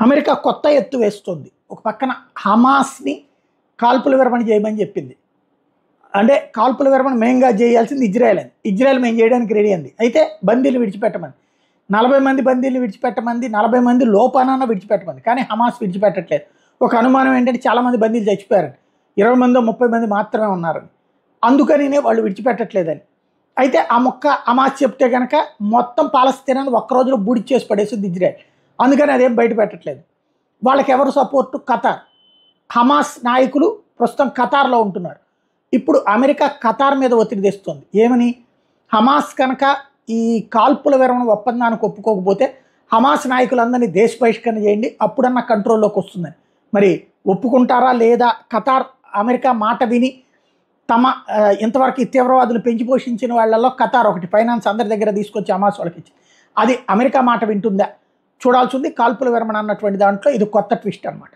America కొత్త ఎత్తు వేస్తుంది. ఒక పక్కన హమాస్ని కాల్పుల విరమణ చేయమని చెప్పింది. అంటే కాల్పుల విరమణ మేంగా చేయాల్సింది ఇజ్రాయెల్ అని. ఇజ్రాయెల్ మేము చేయడానికి రెడీ అంది. అయితే బందీలు విడిచిపెట్టమంది. 40 మంది బందీలు విడిచిపెట్టమంది, 40 మంది లోపానన్న విడిచిపెట్టమంది. కానీ హమాస్ విడిచిపెట్టట్లేదు. ఒక అనుమానం ఏంటంటే చాలామంది బందీలు చచ్చిపోయారని, 20 మందో 30 మంది మాత్రమే ఉన్నారని, అందుకనినే వాళ్ళు విడిచిపెట్టట్లేదని. అయితే ఆ హమాస్ చెప్తే కనుక మొత్తం పాలస్తీనాన్ని ఒక్క రోజులో బూడిచ్చేసి పడేసింది ఇజ్రాయెల్. అందుకని అదేం బయట పెట్టట్లేదు. వాళ్ళకి ఎవరు సపోర్టు? ఖతార్. హమాస్ నాయకులు ప్రస్తుతం ఖతార్లో ఉంటున్నారు. ఇప్పుడు అమెరికా ఖతార్ మీద ఒత్తిడి తెస్తుంది. ఏమని? హమాస్ కనుక ఈ కాల్పుల విరమణ ఒప్పందానికి ఒప్పుకోకపోతే హమాస్ నాయకులందరినీ దేశ బహిష్కరణ చేయండి, అప్పుడన్నా కంట్రోల్లోకి వస్తుందని. మరి ఒప్పుకుంటారా లేదా? ఖతార్ అమెరికా మాట విని తమ ఇంతవరకు ఈ తీవ్రవాదులు పెంచి పోషించిన వాళ్ళల్లో ఖతార్ ఒకటి. ఫైనాన్స్ అందరి దగ్గర తీసుకొచ్చి హమాస్ వాళ్ళకి ఇచ్చి, అది అమెరికా మాట వింటుందా చూడాల్సి ఉంది. కాల్పుల విరమణ అన్నటువంటి దాంట్లో ఇది కొత్త ట్విస్ట్ అనమాట.